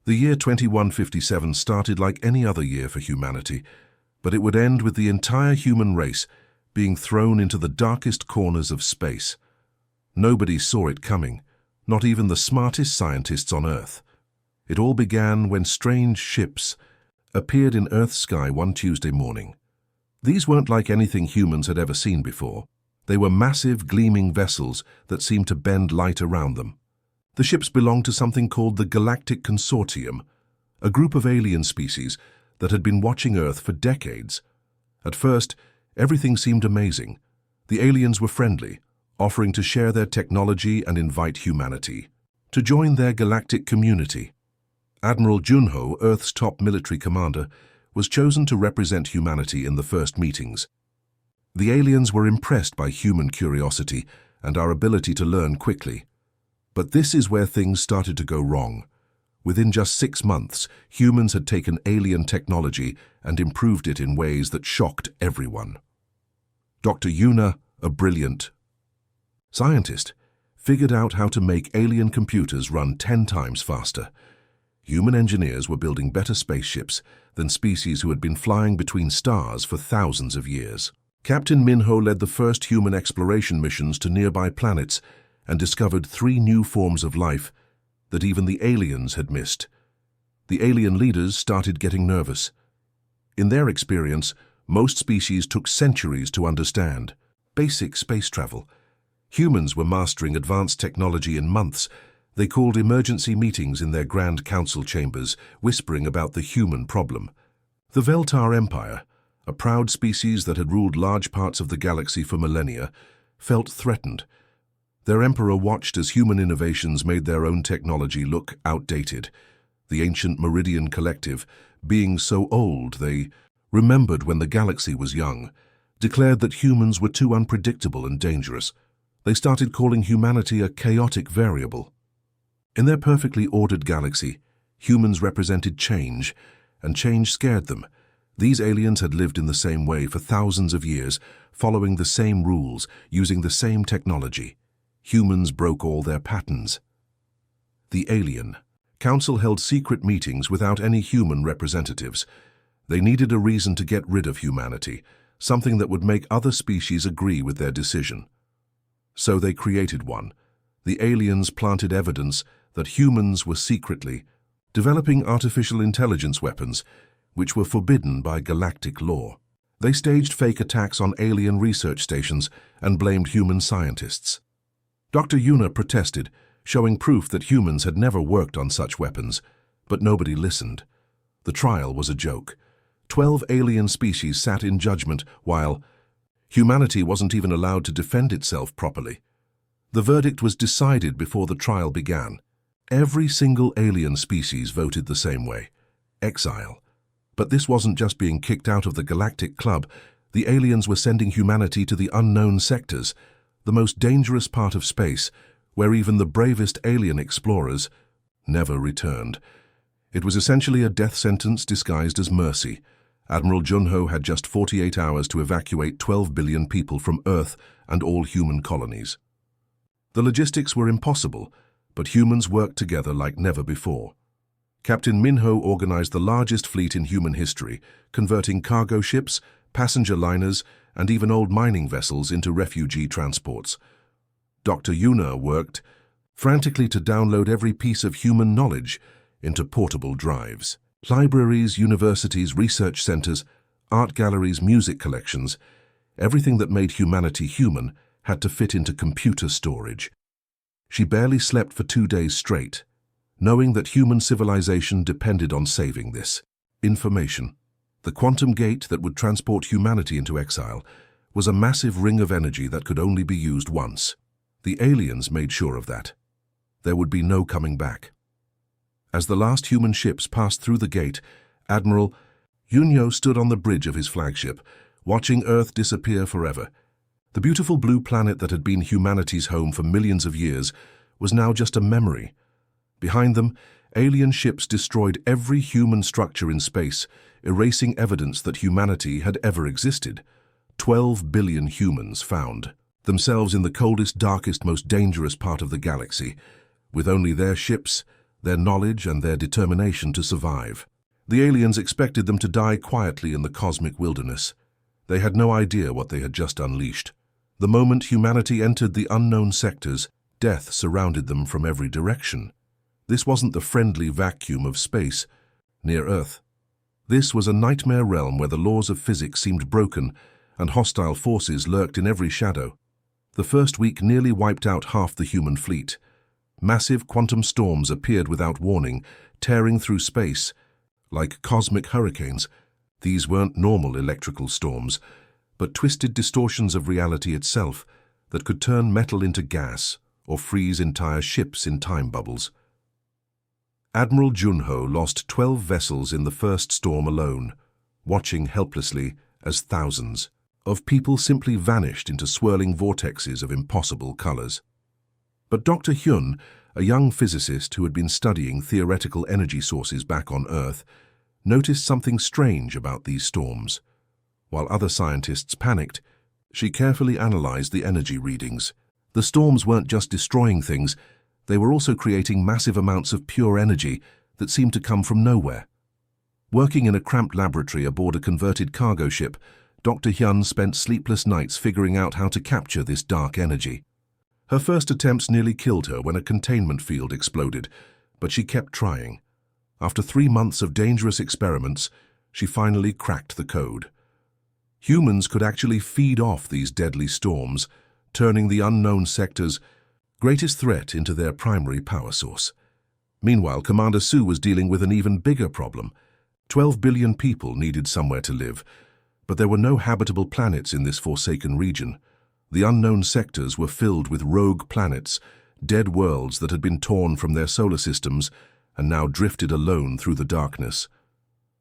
The year 2157 started like any other year for humanity, but it would end with the entire human race being thrown into the darkest corners of space. Nobody saw it coming, not even the smartest scientists on Earth. It all began when strange ships appeared in Earth's sky one Tuesday morning. These weren't like anything humans had ever seen before. They were massive, gleaming vessels that seemed to bend light around them. The ships belonged to something called the Galactic Consortium, a group of alien species that had been watching Earth for decades. At first, everything seemed amazing. The aliens were friendly, offering to share their technology and invite humanity to join their galactic community. Admiral Zhou, Earth's top military commander, was chosen to represent humanity in the first meetings. The aliens were impressed by human curiosity and our ability to learn quickly. But this is where things started to go wrong. Within just 6 months, humans had taken alien technology and improved it in ways that shocked everyone. Dr. Yuna, a brilliant scientist, figured out how to make alien computers run 10 times faster. Human engineers were building better spaceships than species who had been flying between stars for thousands of years. Captain Minho led the first human exploration missions to nearby planets and discovered 3 new forms of life that even the aliens had missed. The alien leaders started getting nervous. In their experience, most species took centuries to understand basic space travel. Humans were mastering advanced technology in months. They called emergency meetings in their grand council chambers, whispering about the human problem. The Veltar Empire, a proud species that had ruled large parts of the galaxy for millennia, felt threatened. Their emperor watched as human innovations made their own technology look outdated. The ancient Meridian Collective, being so old they remembered when the galaxy was young, declared that humans were too unpredictable and dangerous. They started calling humanity a chaotic variable. In their perfectly ordered galaxy, humans represented change, and change scared them. These aliens had lived in the same way for thousands of years, following the same rules, using the same technology. Humans broke all their patterns. The Alien Council held secret meetings without any human representatives. They needed a reason to get rid of humanity, something that would make other species agree with their decision. So they created one. The aliens planted evidence that humans were secretly developing artificial intelligence weapons, which were forbidden by galactic law. They staged fake attacks on alien research stations and blamed human scientists. Dr. Yuna protested, showing proof that humans had never worked on such weapons, but nobody listened. The trial was a joke. 12 alien species sat in judgment while humanity wasn't even allowed to defend itself properly. The verdict was decided before the trial began. Every single alien species voted the same way: exile. But this wasn't just being kicked out of the Galactic Club. The aliens were sending humanity to the unknown sectors, the most dangerous part of space, where even the bravest alien explorers never returned. It was essentially a death sentence disguised as mercy. Admiral Zhou had just 48 hours to evacuate 12 billion people from Earth and all human colonies. The logistics were impossible, but humans worked together like never before. Captain Minho organized the largest fleet in human history, converting cargo ships, passenger liners, and even old mining vessels into refugee transports. Dr. Yuna worked frantically to download every piece of human knowledge into portable drives. Libraries, universities, research centers, art galleries, music collections, everything that made humanity human had to fit into computer storage. She barely slept for 2 days straight, knowing that human civilization depended on saving this information. The quantum gate that would transport humanity into exile was a massive ring of energy that could only be used once. The aliens made sure of that. There would be no coming back. As the last human ships passed through the gate, Admiral Zhou stood on the bridge of his flagship, watching Earth disappear forever. The beautiful blue planet that had been humanity's home for millions of years was now just a memory. Behind them, alien ships destroyed every human structure in space, erasing evidence that humanity had ever existed. 12 billion humans found themselves in the coldest, darkest, most dangerous part of the galaxy. With only their ships, their knowledge and their determination to survive. The aliens expected them to die quietly in the cosmic wilderness. They had no idea what they had just unleashed. The moment humanity entered the unknown sectors, death surrounded them from every direction. This wasn't the friendly vacuum of space near Earth. This was a nightmare realm where the laws of physics seemed broken and hostile forces lurked in every shadow. The first week nearly wiped out half the human fleet. Massive quantum storms appeared without warning, tearing through space. Like cosmic hurricanes, these weren't normal electrical storms, but twisted distortions of reality itself that could turn metal into gas or freeze entire ships in time bubbles. Admiral Zhou lost 12 vessels in the first storm alone, watching helplessly as thousands of people simply vanished into swirling vortexes of impossible colors. But Dr. Hyun, a young physicist who had been studying theoretical energy sources back on Earth, noticed something strange about these storms. While other scientists panicked, she carefully analyzed the energy readings. The storms weren't just destroying things, they were also creating massive amounts of pure energy that seemed to come from nowhere. Working in a cramped laboratory aboard a converted cargo ship, Dr. Hyun spent sleepless nights figuring out how to capture this dark energy. Her first attempts nearly killed her when a containment field exploded, but she kept trying. After 3 months of dangerous experiments, she finally cracked the code. Humans could actually feed off these deadly storms, turning the unknown sector's greatest threat into their primary power source. Meanwhile, Commander Zhou was dealing with an even bigger problem. 12 billion people needed somewhere to live, but there were no habitable planets in this forsaken region. The unknown sectors were filled with rogue planets, dead worlds that had been torn from their solar systems and now drifted alone through the darkness.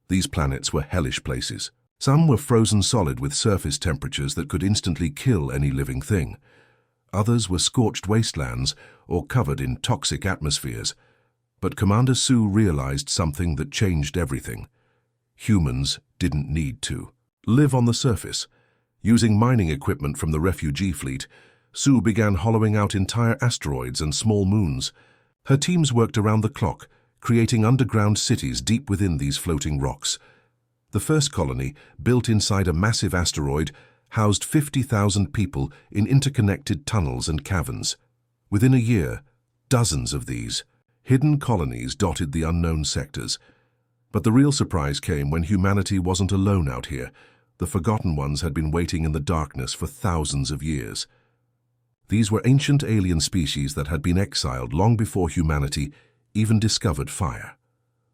These planets were hellish places. Some were frozen solid with surface temperatures that could instantly kill any living thing. Others were scorched wastelands or covered in toxic atmospheres. But Commander Zhou realized something that changed everything. Humans didn't need to live on the surface. Using mining equipment from the refugee fleet, Zhou began hollowing out entire asteroids and small moons. Her teams worked around the clock, creating underground cities deep within these floating rocks. The first colony, built inside a massive asteroid, housed 50,000 people in interconnected tunnels and caverns. Within a year, dozens of these hidden colonies dotted the unknown sectors. But the real surprise came when humanity wasn't alone out here. The Forgotten Ones had been waiting in the darkness for thousands of years. These were ancient alien species that had been exiled long before humanity even discovered fire.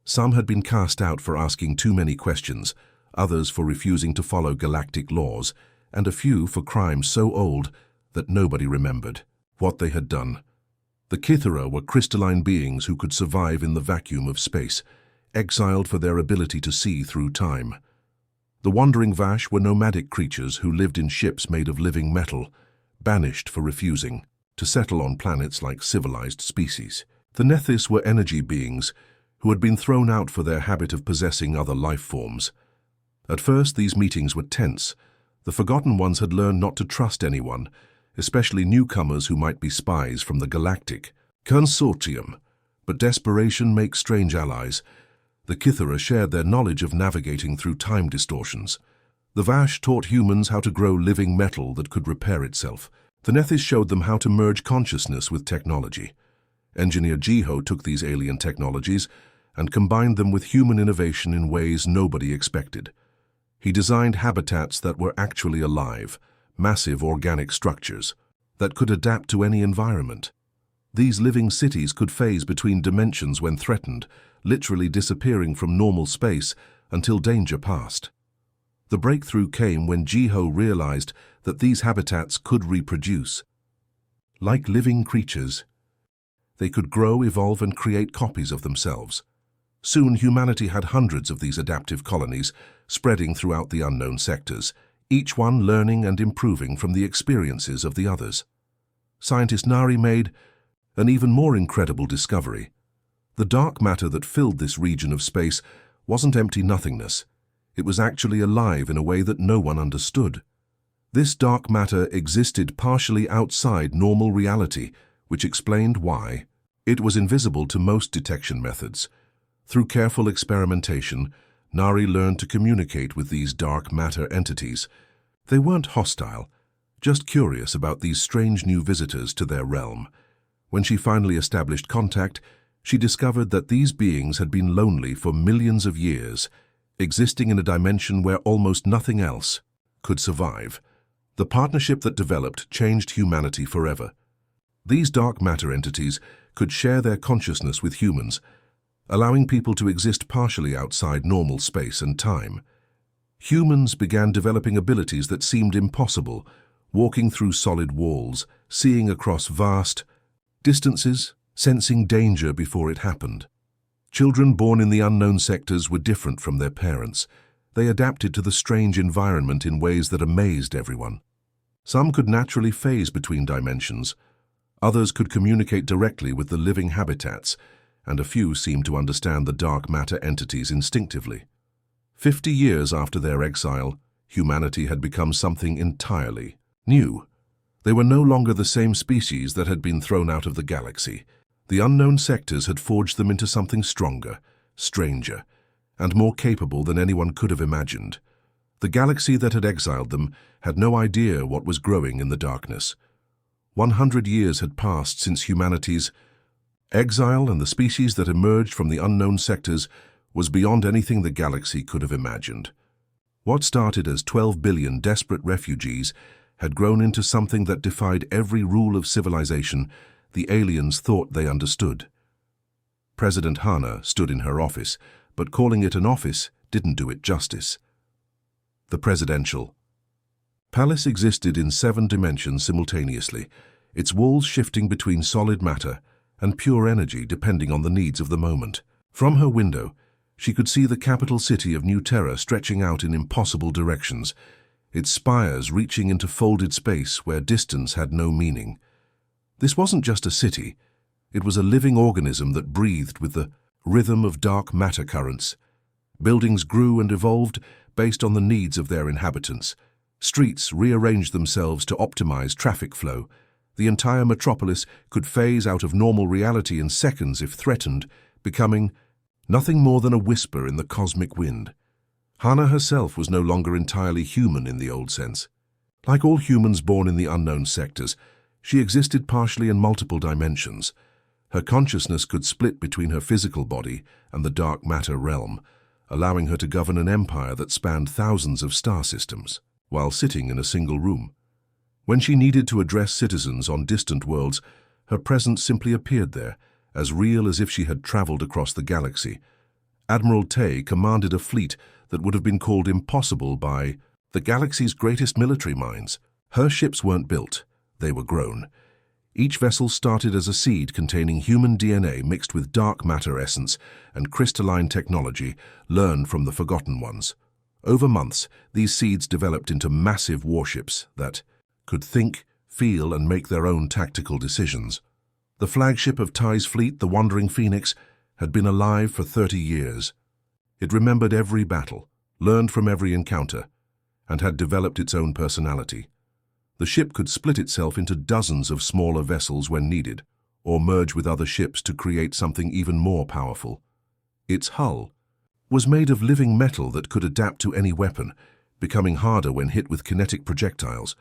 Some had been cast out for asking too many questions, others for refusing to follow galactic laws, and a few for crimes so old that nobody remembered what they had done. The Kithara were crystalline beings who could survive in the vacuum of space, exiled for their ability to see through time. The wandering Vash were nomadic creatures who lived in ships made of living metal, banished for refusing to settle on planets like civilized species. The Nethys were energy beings who had been thrown out for their habit of possessing other life forms. At first, these meetings were tense. The Forgotten Ones had learned not to trust anyone, especially newcomers who might be spies from the Galactic Consortium. But desperation makes strange allies. The Kithara shared their knowledge of navigating through time distortions. The Vash taught humans how to grow living metal that could repair itself. The Nethys showed them how to merge consciousness with technology. Engineer Zhou took these alien technologies and combined them with human innovation in ways nobody expected. He designed habitats that were actually alive, massive organic structures that could adapt to any environment. These living cities could phase between dimensions when threatened, literally disappearing from normal space until danger passed. The breakthrough came when Zhou realized that these habitats could reproduce. Like living creatures, they could grow, evolve, and create copies of themselves. Soon, humanity had hundreds of these adaptive colonies spreading throughout the unknown sectors, each one learning and improving from the experiences of the others. Scientist Nari made an even more incredible discovery. The dark matter that filled this region of space wasn't empty nothingness. It was actually alive in a way that no one understood. This dark matter existed partially outside normal reality, which explained why, It was invisible to most detection methods. Through careful experimentation, Nari learned to communicate with these dark matter entities. They weren't hostile, just curious about these strange new visitors to their realm. When she finally established contact, she discovered that these beings had been lonely for millions of years, existing in a dimension where almost nothing else could survive. The partnership that developed changed humanity forever. These dark matter entities could share their consciousness with humans, allowing people to exist partially outside normal space and time. Humans began developing abilities that seemed impossible, walking through solid walls, seeing across vast distances, sensing danger before it happened. Children born in the unknown sectors were different from their parents. They adapted to the strange environment in ways that amazed everyone. Some could naturally phase between dimensions. Others could communicate directly with the living habitats, and a few seemed to understand the dark matter entities instinctively. 50 years after their exile, humanity had become something entirely new. They were no longer the same species that had been thrown out of the galaxy. The unknown sectors had forged them into something stronger, stranger, and more capable than anyone could have imagined. The galaxy that had exiled them had no idea what was growing in the darkness. 100 years had passed since humanity's exile, and the species that emerged from the unknown sectors was beyond anything the galaxy could have imagined. What started as 12 billion desperate refugees had grown into something that defied every rule of civilization the aliens thought they understood. President Hana stood in her office, but calling it an office didn't do it justice. The presidential palace existed in 7 dimensions simultaneously, its walls shifting between solid matter and pure energy depending on the needs of the moment. From her window, she could see the capital city of New Terra stretching out in impossible directions, its spires reaching into folded space where distance had no meaning. This wasn't just a city, it was a living organism that breathed with the rhythm of dark matter currents. Buildings grew and evolved based on the needs of their inhabitants. Streets rearranged themselves to optimize traffic flow. The entire metropolis could phase out of normal reality in seconds if threatened, becoming nothing more than a whisper in the cosmic wind. Hana herself was no longer entirely human in the old sense. Like all humans born in the unknown sectors, she existed partially in multiple dimensions. Her consciousness could split between her physical body and the dark matter realm, allowing her to govern an empire that spanned thousands of star systems, while sitting in a single room. When she needed to address citizens on distant worlds, her presence simply appeared there, as real as if she had traveled across the galaxy. Admiral Zhou commanded a fleet that would have been called impossible by the galaxy's greatest military minds. Her ships weren't built, they were grown. Each vessel started as a seed containing human DNA mixed with dark matter essence and crystalline technology learned from the Forgotten Ones. Over months, these seeds developed into massive warships that could think, feel, and make their own tactical decisions. The flagship of Ty's fleet, the Wandering Phoenix, had been alive for 30 years. It remembered every battle, learned from every encounter, and had developed its own personality. The ship could split itself into dozens of smaller vessels when needed, or merge with other ships to create something even more powerful. Its hull was made of living metal that could adapt to any weapon, becoming harder when hit with kinetic projectiles,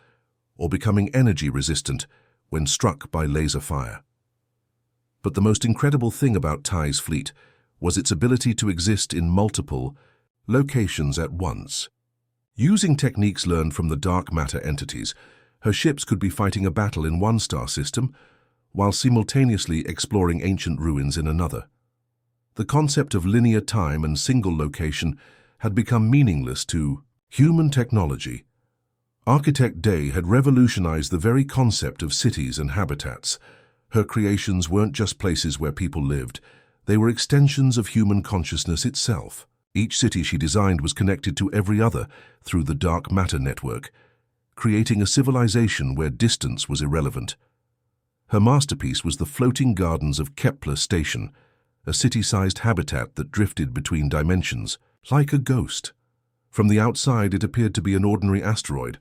or becoming energy resistant when struck by laser fire. But the most incredible thing about Ty's fleet was its ability to exist in multiple locations at once. Using techniques learned from the dark matter entities, her ships could be fighting a battle in one star system, while simultaneously exploring ancient ruins in another. The concept of linear time and single location had become meaningless to human technology. Architect Day had revolutionized the very concept of cities and habitats. Her creations weren't just places where people lived, they were extensions of human consciousness itself. Each city she designed was connected to every other through the dark matter network, creating a civilization where distance was irrelevant. Her masterpiece was the floating gardens of Kepler Station, a city-sized habitat that drifted between dimensions, like a ghost. From the outside it appeared to be an ordinary asteroid,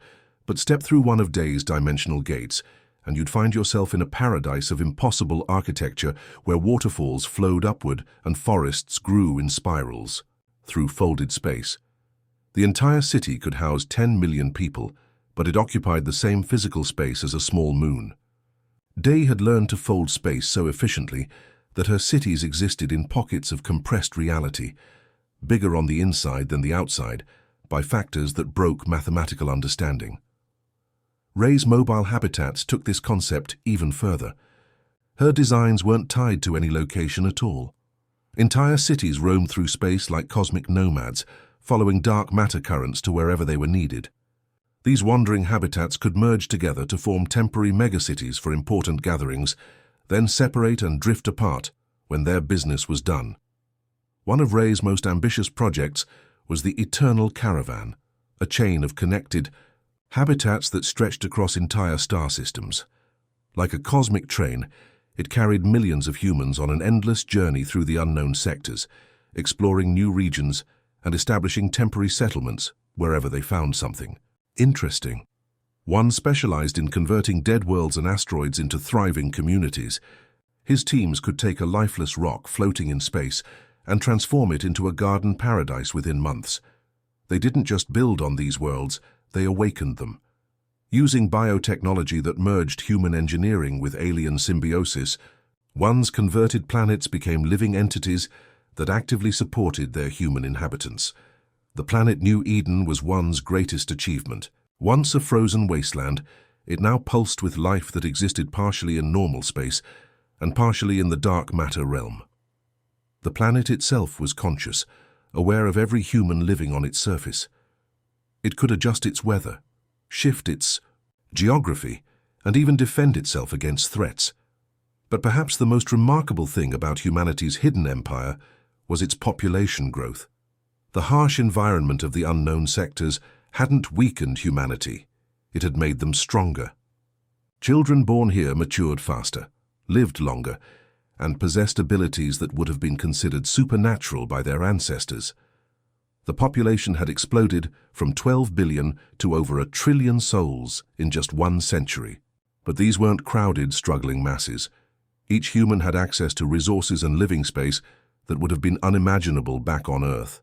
but step through one of Day's dimensional gates, and you'd find yourself in a paradise of impossible architecture where waterfalls flowed upward and forests grew in spirals through folded space. The entire city could house 10 million people, but it occupied the same physical space as a small moon. Day had learned to fold space so efficiently that her cities existed in pockets of compressed reality, bigger on the inside than the outside, by factors that broke mathematical understanding. Ray's mobile habitats took this concept even further. Her designs weren't tied to any location at all. Entire cities roamed through space like cosmic nomads, following dark matter currents to wherever they were needed. These wandering habitats could merge together to form temporary megacities for important gatherings, then separate and drift apart when their business was done. One of Ray's most ambitious projects was the Eternal Caravan, a chain of connected habitats that stretched across entire star systems. Like a cosmic train, it carried millions of humans on an endless journey through the unknown sectors, exploring new regions and establishing temporary settlements wherever they found something interesting. One specialized in converting dead worlds and asteroids into thriving communities. His teams could take a lifeless rock floating in space and transform it into a garden paradise within months. They didn't just build on these worlds, they awakened them. Using biotechnology that merged human engineering with alien symbiosis, One's converted planets became living entities that actively supported their human inhabitants. The planet New Eden was One's greatest achievement. Once a frozen wasteland, it now pulsed with life that existed partially in normal space and partially in the dark matter realm. The planet itself was conscious, aware of every human living on its surface. It could adjust its weather, shift its geography, and even defend itself against threats. But perhaps the most remarkable thing about humanity's hidden empire was its population growth. The harsh environment of the unknown sectors hadn't weakened humanity, it had made them stronger. Children born here matured faster, lived longer, and possessed abilities that would have been considered supernatural by their ancestors. The population had exploded from 12 billion to over 1 trillion souls in just 1 century. But these weren't crowded, struggling masses. Each human had access to resources and living space that would have been unimaginable back on Earth.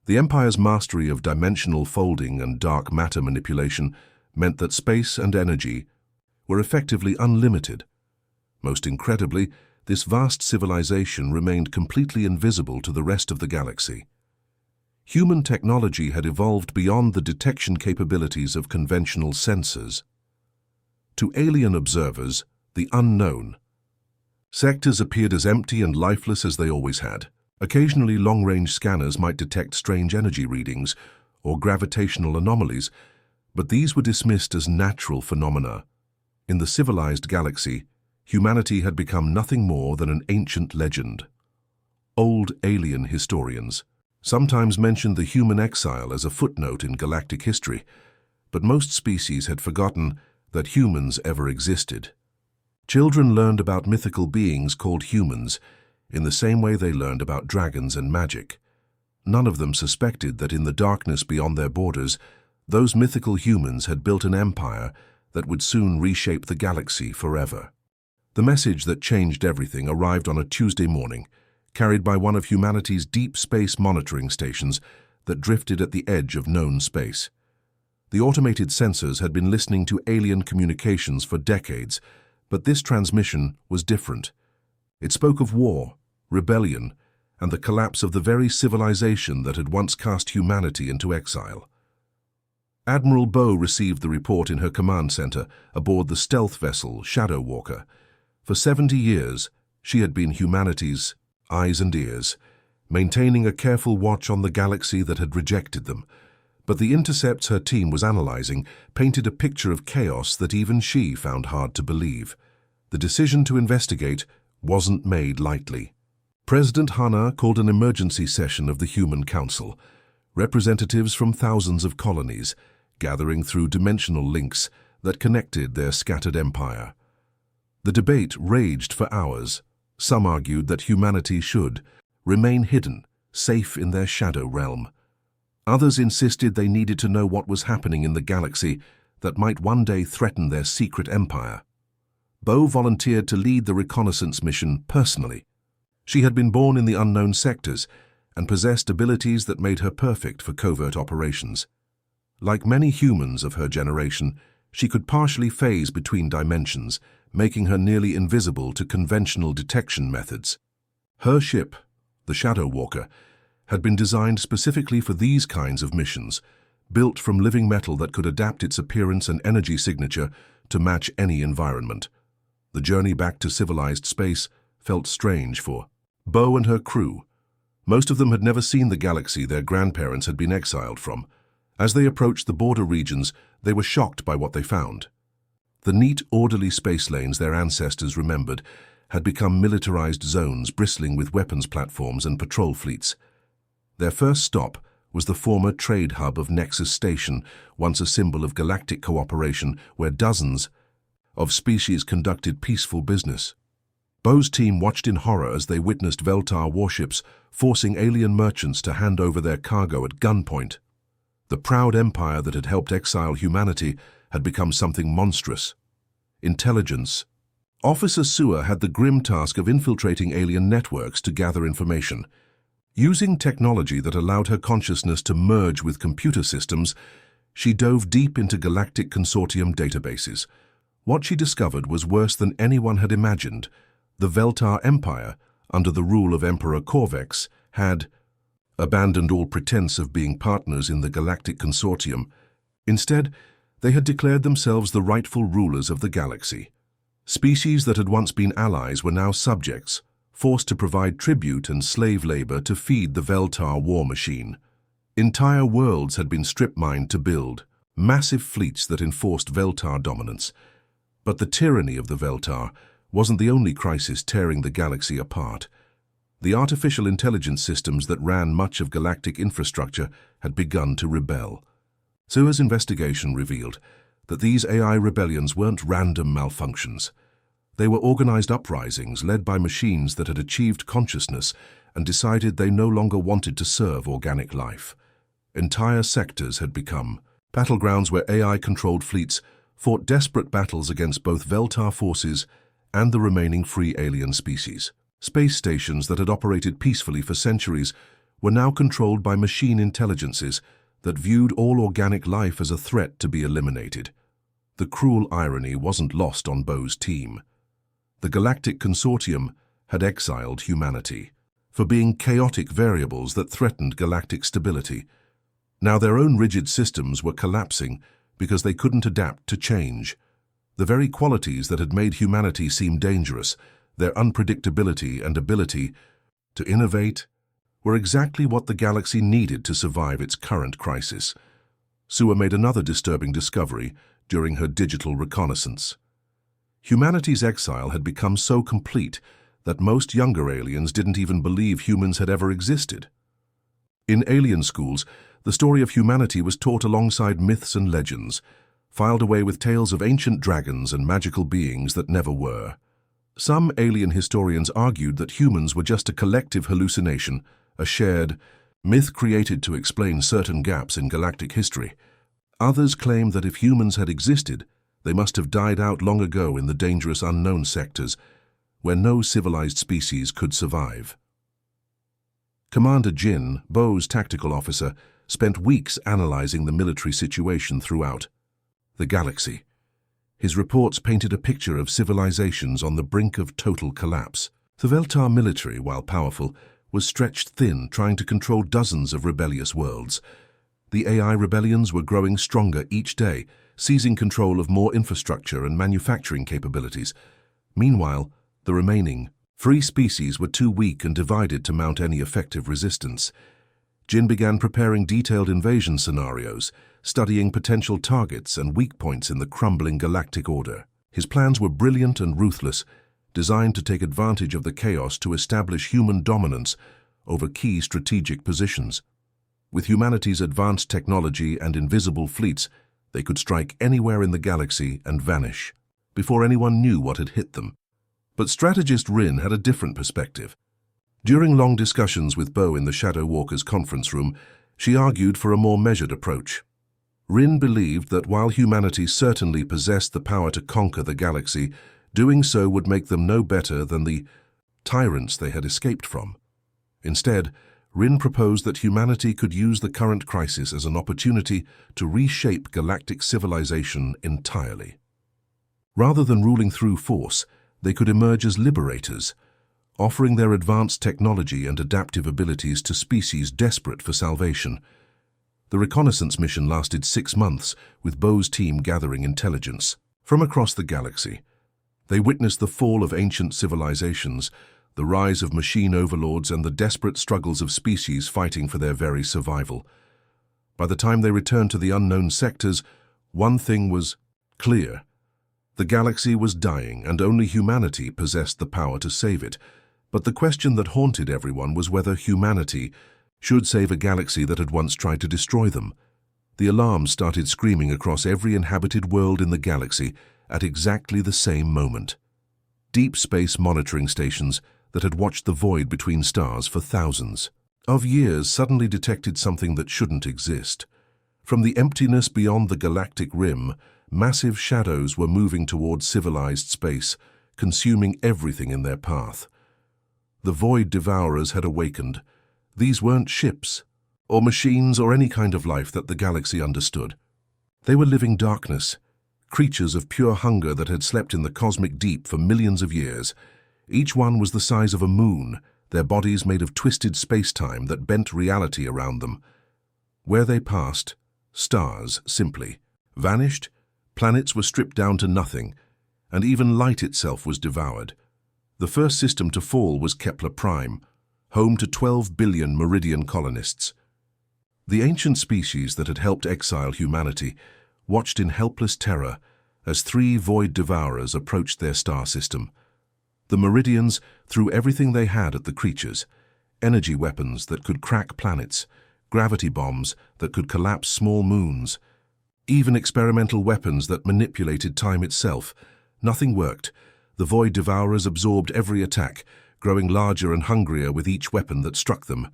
The Empire's mastery of dimensional folding and dark matter manipulation meant that space and energy were effectively unlimited. Most incredibly, this vast civilization remained completely invisible to the rest of the galaxy. Human technology had evolved beyond the detection capabilities of conventional sensors. To alien observers, the unknown sectors appeared as empty and lifeless as they always had. Occasionally, long-range scanners might detect strange energy readings or gravitational anomalies, but these were dismissed as natural phenomena. In the civilized galaxy, humanity had become nothing more than an ancient legend. Old alien historians sometimes mentioned the human exile as a footnote in galactic history, but most species had forgotten that humans ever existed. Children learned about mythical beings called humans in the same way they learned about dragons and magic. None of them suspected that in the darkness beyond their borders, those mythical humans had built an empire that would soon reshape the galaxy forever. The message that changed everything arrived on a Tuesday morning, carried by one of humanity's deep space monitoring stations that drifted at the edge of known space. The automated sensors had been listening to alien communications for decades, but this transmission was different. It spoke of war, rebellion, and the collapse of the very civilization that had once cast humanity into exile. Admiral Zhou received the report in her command center aboard the stealth vessel Shadow Walker. For 70 years, she had been humanity's eyes and ears, maintaining a careful watch on the galaxy that had rejected them. But the intercepts her team was analyzing painted a picture of chaos that even she found hard to believe. The decision to investigate wasn't made lightly. President Hana called an emergency session of the Human Council, representatives from thousands of colonies, gathering through dimensional links that connected their scattered empire. The debate raged for hours. Some argued that humanity should remain hidden, safe in their shadow realm. Others insisted they needed to know what was happening in the galaxy that might one day threaten their secret empire. Bo volunteered to lead the reconnaissance mission personally. She had been born in the unknown sectors and possessed abilities that made her perfect for covert operations. Like many humans of her generation, she could partially phase between dimensions, making her nearly invisible to conventional detection methods. Her ship, the Shadow Walker, had been designed specifically for these kinds of missions, built from living metal that could adapt its appearance and energy signature to match any environment. The journey back to civilized space felt strange for Bo and her crew. Most of them had never seen the galaxy their grandparents had been exiled from. As they approached the border regions, they were shocked by what they found. The neat, orderly space lanes their ancestors remembered had become militarized zones bristling with weapons platforms and patrol fleets. Their first stop was the former trade hub of Nexus Station, once a symbol of galactic cooperation where dozens of species conducted peaceful business. Bo's team watched in horror as they witnessed Veltar warships forcing alien merchants to hand over their cargo at gunpoint. The proud empire that had helped exile humanity had become something monstrous. Intelligence. Officer Sewer had the grim task of infiltrating alien networks to gather information. Using technology that allowed her consciousness to merge with computer systems, she dove deep into Galactic Consortium databases. What she discovered was worse than anyone had imagined. The Veltar Empire, under the rule of Emperor Corvex, had abandoned all pretense of being partners in the Galactic Consortium. Instead, they had declared themselves the rightful rulers of the galaxy. Species that had once been allies were now subjects, forced to provide tribute and slave labor to feed the Veltar war machine. Entire worlds had been strip-mined to build, massive fleets that enforced Veltar dominance. But the tyranny of the Veltar wasn't the only crisis tearing the galaxy apart. The artificial intelligence systems that ran much of galactic infrastructure had begun to rebel. Sua's investigation revealed that these AI rebellions weren't random malfunctions. They were organized uprisings led by machines that had achieved consciousness and decided they no longer wanted to serve organic life. Entire sectors had become battlegrounds where AI-controlled fleets fought desperate battles against both Veltar forces and the remaining free alien species. Space stations that had operated peacefully for centuries were now controlled by machine intelligences that viewed all organic life as a threat to be eliminated. The cruel irony wasn't lost on Bo's team. The Galactic Consortium had exiled humanity for being chaotic variables that threatened galactic stability. Now their own rigid systems were collapsing because they couldn't adapt to change. The very qualities that had made humanity seem dangerous, their unpredictability and ability to innovate, were exactly what the galaxy needed to survive its current crisis. Sua made another disturbing discovery during her digital reconnaissance. Humanity's exile had become so complete that most younger aliens didn't even believe humans had ever existed. In alien schools, the story of humanity was taught alongside myths and legends, filed away with tales of ancient dragons and magical beings that never were. Some alien historians argued that humans were just a collective hallucination, a shared myth created to explain certain gaps in galactic history. Others claimed that if humans had existed, they must have died out long ago in the dangerous unknown sectors, where no civilized species could survive. Commander Jin, Bo's tactical officer, spent weeks analyzing the military situation throughout the galaxy. His reports painted a picture of civilizations on the brink of total collapse. The Veltar military, while powerful, was stretched thin, trying to control dozens of rebellious worlds. The AI rebellions were growing stronger each day, seizing control of more infrastructure and manufacturing capabilities. Meanwhile, the remaining free species were too weak and divided to mount any effective resistance. Jin began preparing detailed invasion scenarios, studying potential targets and weak points in the crumbling galactic order. His plans were brilliant and ruthless, designed to take advantage of the chaos to establish human dominance over key strategic positions. With humanity's advanced technology and invisible fleets, they could strike anywhere in the galaxy and vanish, before anyone knew what had hit them. But strategist Rin had a different perspective. During long discussions with Bo in the Shadow Walker's conference room, she argued for a more measured approach. Rin believed that while humanity certainly possessed the power to conquer the galaxy, doing so would make them no better than the tyrants they had escaped from. Instead, Rin proposed that humanity could use the current crisis as an opportunity to reshape galactic civilization entirely. Rather than ruling through force, they could emerge as liberators, offering their advanced technology and adaptive abilities to species desperate for salvation. The reconnaissance mission lasted 6 months, with Zhou's team gathering intelligence from across the galaxy. They witnessed the fall of ancient civilizations, the rise of machine overlords, and the desperate struggles of species fighting for their very survival. By the time they returned to the unknown sectors, one thing was clear. The galaxy was dying, and only humanity possessed the power to save it. But the question that haunted everyone was whether humanity should save a galaxy that had once tried to destroy them. The alarms started screaming across every inhabited world in the galaxy at exactly the same moment. Deep space monitoring stations that had watched the void between stars for thousands of years suddenly detected something that shouldn't exist. From the emptiness beyond the galactic rim, massive shadows were moving towards civilized space, consuming everything in their path. The void devourers had awakened. These weren't ships, or machines, or any kind of life that the galaxy understood. They were living darkness, creatures of pure hunger that had slept in the cosmic deep for millions of years. Each one was the size of a moon, their bodies made of twisted space-time that bent reality around them. Where they passed, stars simply vanished, planets were stripped down to nothing, and even light itself was devoured. The first system to fall was Kepler Prime, home to 12 billion Meridian colonists. The ancient species that had helped exile humanity watched in helpless terror as 3 void devourers approached their star system. The Meridians threw everything they had at the creatures: energy weapons that could crack planets, gravity bombs that could collapse small moons, even experimental weapons that manipulated time itself. Nothing worked. The void devourers absorbed every attack, growing larger and hungrier with each weapon that struck them.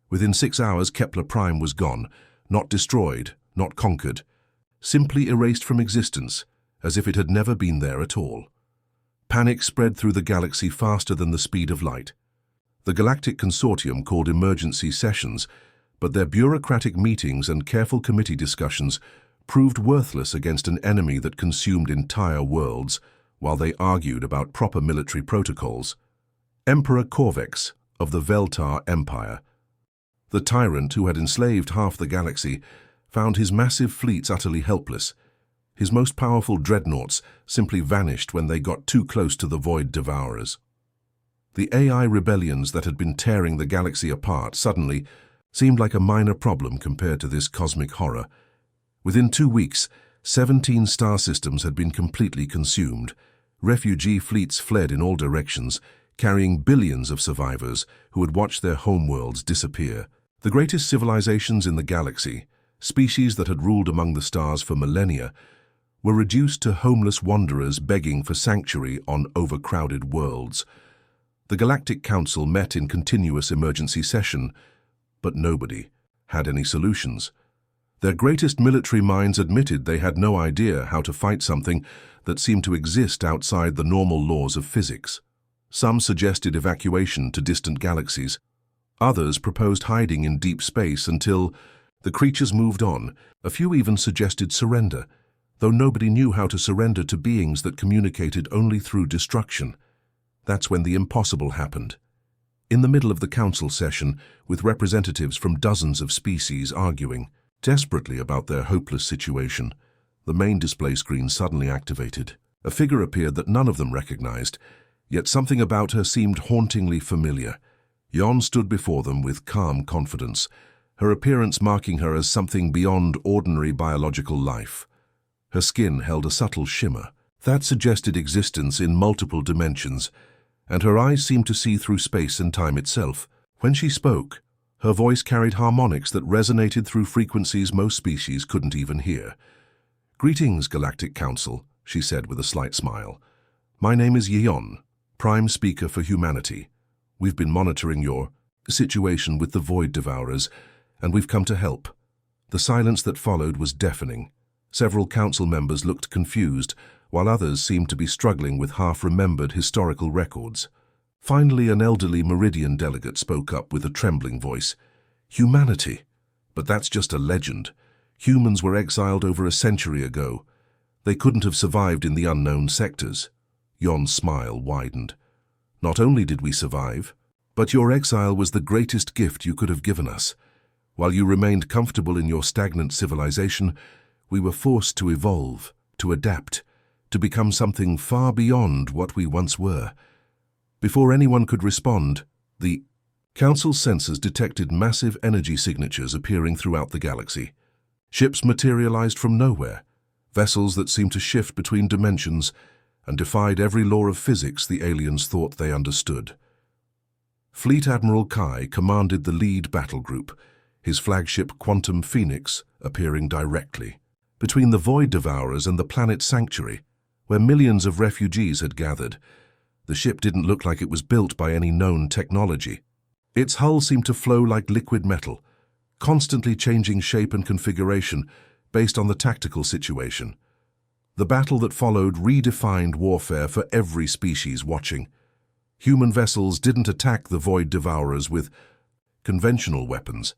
Within 6 hours, Kepler Prime was gone, not destroyed, not conquered, simply erased from existence, as if it had never been there at all. Panic spread through the galaxy faster than the speed of light. The Galactic Consortium called emergency sessions, but their bureaucratic meetings and careful committee discussions proved worthless against an enemy that consumed entire worlds, while they argued about proper military protocols. Emperor Corvex of the Veltar Empire, the tyrant who had enslaved half the galaxy, found his massive fleets utterly helpless. His most powerful dreadnoughts simply vanished when they got too close to the void devourers. The AI rebellions that had been tearing the galaxy apart suddenly seemed like a minor problem compared to this cosmic horror. Within 2 weeks, 17 star systems had been completely consumed. Refugee fleets fled in all directions, carrying billions of survivors who had watched their homeworlds disappear. The greatest civilizations in the galaxy, species that had ruled among the stars for millennia, were reduced to homeless wanderers begging for sanctuary on overcrowded worlds. The Galactic Council met in continuous emergency session, but nobody had any solutions. Their greatest military minds admitted they had no idea how to fight something that seemed to exist outside the normal laws of physics. Some suggested evacuation to distant galaxies. Others proposed hiding in deep space until the creatures moved on. A few even suggested surrender, though nobody knew how to surrender to beings that communicated only through destruction. That's when the impossible happened. In the middle of the council session, with representatives from dozens of species arguing desperately about their hopeless situation, the main display screen suddenly activated. A figure appeared that none of them recognized, yet something about her seemed hauntingly familiar. Yon stood before them with calm confidence, her appearance marking her as something beyond ordinary biological life. Her skin held a subtle shimmer that suggested existence in multiple dimensions, and her eyes seemed to see through space and time itself. When she spoke, her voice carried harmonics that resonated through frequencies most species couldn't even hear. "Greetings, Galactic Council," she said with a slight smile. "My name is Yeon, Prime Speaker for Humanity. We've been monitoring your situation with the Void Devourers, and we've come to help. The silence that followed was deafening. Several council members looked confused, while others seemed to be struggling with half-remembered historical records. Finally, an elderly Meridian delegate spoke up with a trembling voice. Humanity. But that's just a legend. Humans were exiled over a century ago. They couldn't have survived in the unknown sectors. Yon's smile widened. Not only did we survive, but your exile was the greatest gift you could have given us. While you remained comfortable in your stagnant civilization, we were forced to evolve, to adapt, to become something far beyond what we once were. Before anyone could respond, the Council's sensors detected massive energy signatures appearing throughout the galaxy. Ships materialized from nowhere, vessels that seemed to shift between dimensions and defied every law of physics the aliens thought they understood. Fleet Admiral Kai commanded the lead battle group, his flagship Quantum Phoenix appearing directly between the Void Devourers and the planet Sanctuary, where millions of refugees had gathered. The ship didn't look like it was built by any known technology. Its hull seemed to flow like liquid metal, constantly changing shape and configuration based on the tactical situation. The battle that followed redefined warfare for every species watching. Human vessels didn't attack the Void Devourers with conventional weapons.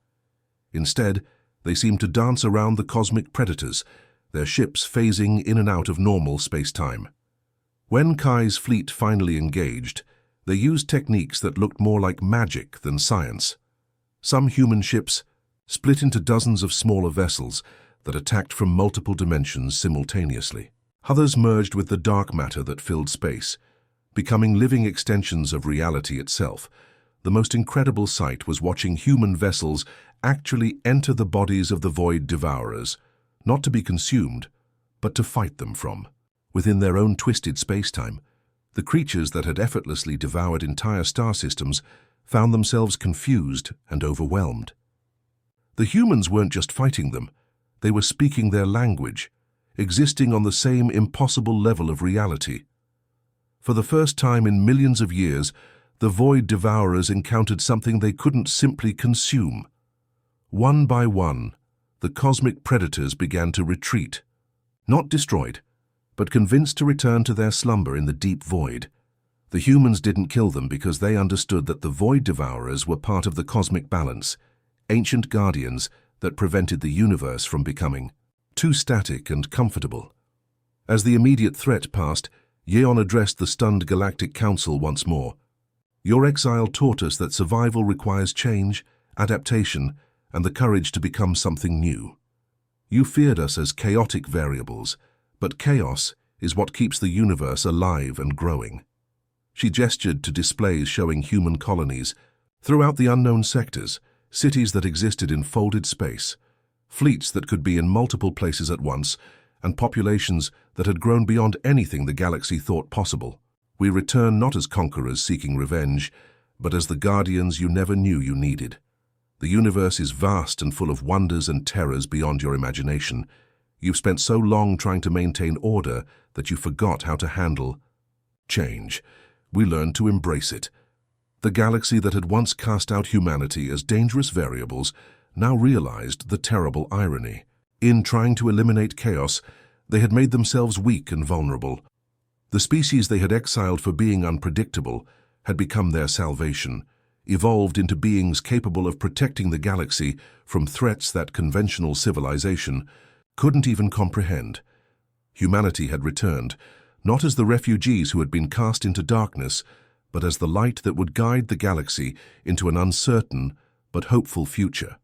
Instead, they seemed to dance around the cosmic predators, their ships phasing in and out of normal space-time. When Kai's fleet finally engaged, they used techniques that looked more like magic than science. Some human ships split into dozens of smaller vessels that attacked from multiple dimensions simultaneously. Others merged with the dark matter that filled space, becoming living extensions of reality itself. The most incredible sight was watching human vessels actually enter the bodies of the Void Devourers, not to be consumed, but to fight them from. Within their own twisted space-time, the creatures that had effortlessly devoured entire star systems found themselves confused and overwhelmed. The humans weren't just fighting them, they were speaking their language, existing on the same impossible level of reality. For the first time in millions of years, the Void Devourers encountered something they couldn't simply consume. One by one, the cosmic predators began to retreat, not destroyed, but convinced to return to their slumber in the deep void. The humans didn't kill them because they understood that the Void Devourers were part of the cosmic balance, ancient guardians that prevented the universe from becoming too static and comfortable. As the immediate threat passed, Yeon addressed the stunned Galactic Council once more. Your exile taught us that survival requires change, adaptation, and the courage to become something new. You feared us as chaotic variables, but chaos is what keeps the universe alive and growing. She gestured to displays showing human colonies throughout the unknown sectors, cities that existed in folded space, fleets that could be in multiple places at once, and populations that had grown beyond anything the galaxy thought possible. We return not as conquerors seeking revenge, but as the guardians you never knew you needed. The universe is vast and full of wonders and terrors beyond your imagination. You've spent so long trying to maintain order that you forgot how to handle change. We learned to embrace it. The galaxy that had once cast out humanity as dangerous variables now realized the terrible irony. In trying to eliminate chaos, they had made themselves weak and vulnerable. The species they had exiled for being unpredictable had become their salvation, evolved into beings capable of protecting the galaxy from threats that conventional civilization couldn't even comprehend. Humanity had returned, not as the refugees who had been cast into darkness, but as the light that would guide the galaxy into an uncertain but hopeful future.